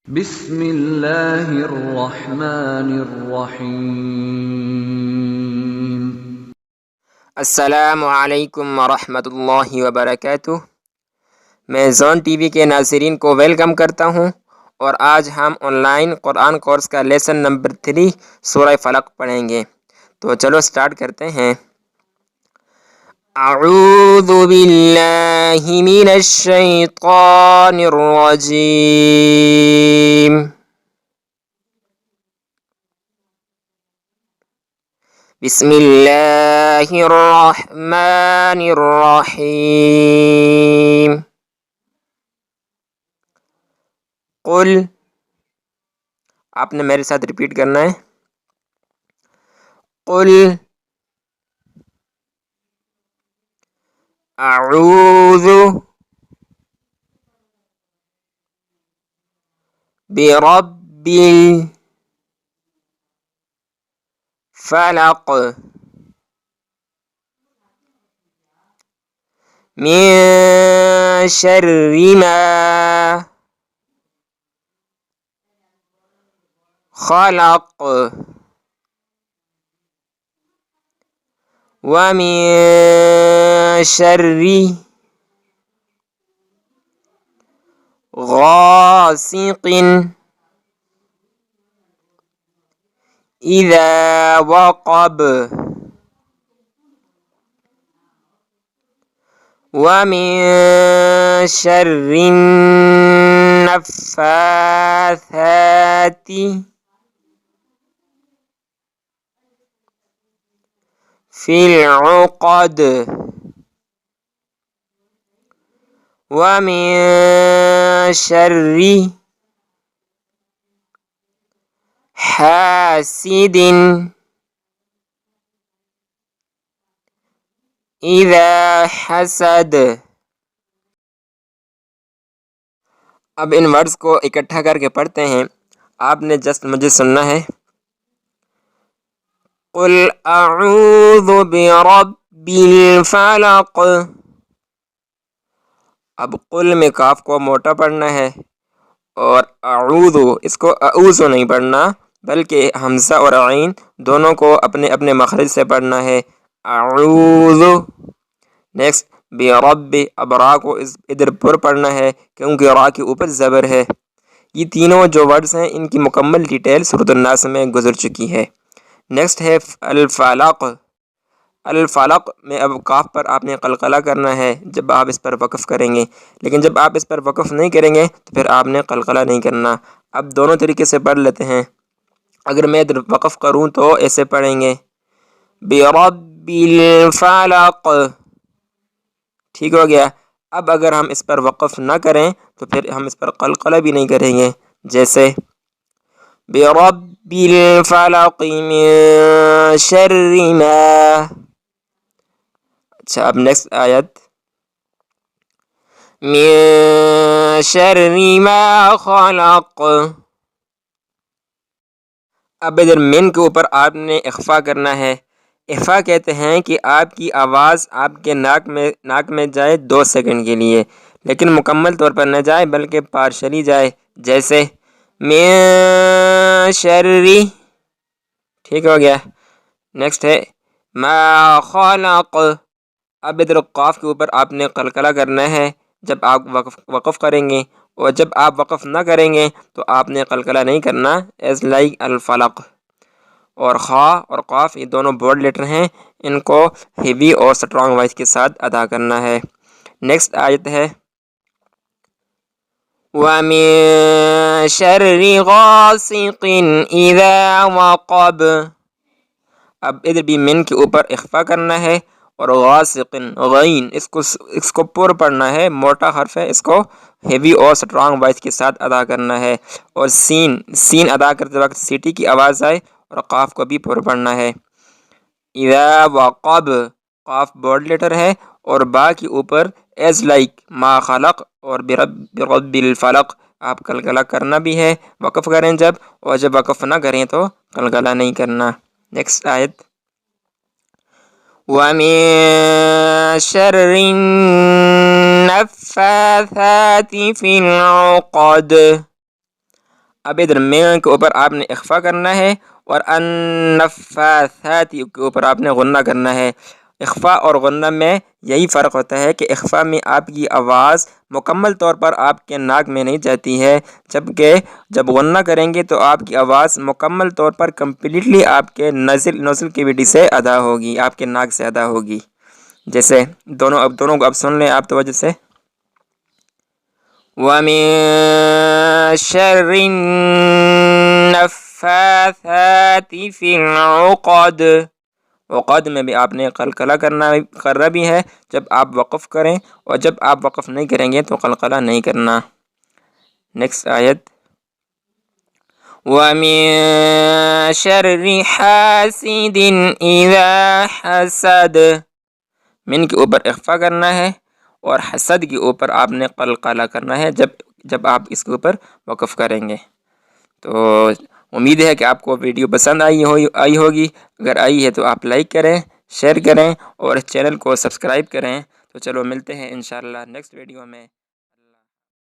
بسم اللہ الرحمن الرحیم۔ السلام علیکم ورحمۃ اللہ وبرکاتہ۔ میں زون ٹی وی کے ناظرین کو ویلکم کرتا ہوں، اور آج ہم آن لائن قرآن کورس کا لیسن نمبر 3 سورہ فلق پڑھیں گے۔ تو چلو سٹارٹ کرتے ہیں۔ اعوذ باللہ من الشیطان الرجیم۔ بسم اللہ الرحمن الرحیم۔ قل، آپ نے میرے ساتھ ریپیٹ کرنا ہے۔ قل اعوذ برب الفلق من شر ما خلق ومن شر غاسق اذا وقب ومن شر النفاثات في العقد ومن شر حاسد اذا حسد۔ اب ان ورڈز کو اکٹھا کر کے پڑھتے ہیں، آپ نے جسٹ مجھے سننا ہے۔ قل اعوذ برب الفلق۔ اب قل میں کاف کو موٹا پڑھنا ہے، اور اعوذ اس کو اعوذ نہیں پڑھنا، بلکہ حمزہ اور عین دونوں کو اپنے اپنے مخرج سے پڑھنا ہے۔ اعوذ۔ نیکسٹ برب، اب را کو ادھر پر پڑھنا ہے کیونکہ را کے اوپر زبر ہے۔ یہ تینوں جو ورڈز ہیں ان کی مکمل ڈیٹیل سورۃ الناس میں گزر چکی ہے۔ نیکسٹ ہے الفلق۔ الفلق میں اب کاف پر آپ نے قلقلہ کرنا ہے جب آپ اس پر وقف کریں گے، لیکن جب آپ اس پر وقف نہیں کریں گے تو پھر آپ نے قلقلہ نہیں کرنا۔ اب دونوں طریقے سے پڑھ لیتے ہیں۔ اگر میں ادھر وقف کروں تو ایسے پڑھیں گے برب الفلق، ٹھیک ہو گیا۔ اب اگر ہم اس پر وقف نہ کریں تو پھر ہم اس پر قلقلہ بھی نہیں کریں گے، جیسے برب الفلق من شر ما۔ اچھا، اب نیکسٹ آیت من شر ما خلق۔ اب ادھر من کے اوپر آپ نے اخفا کرنا ہے۔ اخفا کہتے ہیں کہ آپ کی آواز آپ کے ناک میں جائے 2 سیکنڈ کے لیے، لیکن مکمل طور پر نہ جائے بلکہ پارشلی جائے، جیسے من شری، ٹھیک ہو گیا۔ نیکسٹ ہے ما خلق۔ اب ادھر قاف کے اوپر آپ نے قلقلہ کرنا ہے جب آپ وقف کریں گے، اور جب آپ وقف نہ کریں گے تو آپ نے قلقلہ نہیں کرنا، ایز لائک الفلق۔ اور خا اور قاف یہ دونوں بورڈ لیٹر ہیں، ان کو ہیوی اور سٹرانگ وائس کے ساتھ ادا کرنا ہے۔ نیکسٹ آیت ہے وَمِن شَرِّ غَاسِقٍ إِذَا وَقَبَ۔ اب ادھر بھی من کے اوپر اخفا کرنا ہے، اور غاسق غین اس کو پر پڑھنا ہے، موٹا حرف ہے، اس کو ہیوی اور سٹرانگ وائس کے ساتھ ادا کرنا ہے۔ اور سین ادا کرتے وقت سیٹی کی آواز آئے، اور قاف کو بھی پر پڑھنا ہے۔ اذا وقب، قاف بورڈ لیٹر ہے، اور با کے اوپر ایز لائک ما خلق اور برب الفلق آپ قلقلہ کرنا بھی ہے، وقف کریں جب، اور جب وقف نہ کریں تو قلقلہ نہیں کرنا۔ نیکسٹ آیت وَمِن شَرِّ النَّفَّاثَاتِ فِي الْعُقَدِ۔ اب ادھر میں کے اوپر آپ نے اخفا کرنا ہے اور النفاثات کے اوپر آپ نے غنہ کرنا ہے۔ اخفا اور غنہ میں یہی فرق ہوتا ہے کہ اخفا میں آپ کی آواز مکمل طور پر آپ کے ناک میں نہیں جاتی ہے، جبکہ جب غنہ کریں گے تو آپ کی آواز مکمل طور پر کمپلیٹلی آپ کے نزل کیویٹی سے ادا ہوگی، آپ کے ناک سے ادا ہوگی۔ جیسے دونوں کو اب سن لیں آپ توجہ سے۔ وَمِن شَرِّ النَّفَّاثَاتِ فِي الْعُقَدِ، عقد میں بھی آپ نے قلقلہ کرنا بھی ہے جب آپ وقف کریں، اور جب آپ وقف نہیں کریں گے تو قلقلہ نہیں کرنا۔ نیکسٹ آیت، وَمِن شَرِّ حَاسِدٍ إِذَا حَسَدَ، من کے اوپر اخفا کرنا ہے اور حسد کے اوپر آپ نے قلقلہ کرنا ہے جب آپ اس کے اوپر وقف کریں گے۔ تو امید ہے کہ آپ کو ویڈیو پسند آئی ہوگی۔ اگر آئی ہے تو آپ لائک کریں، شیئر کریں اور چینل کو سبسکرائب کریں۔ تو چلو ملتے ہیں انشاءاللہ نیکسٹ ویڈیو میں۔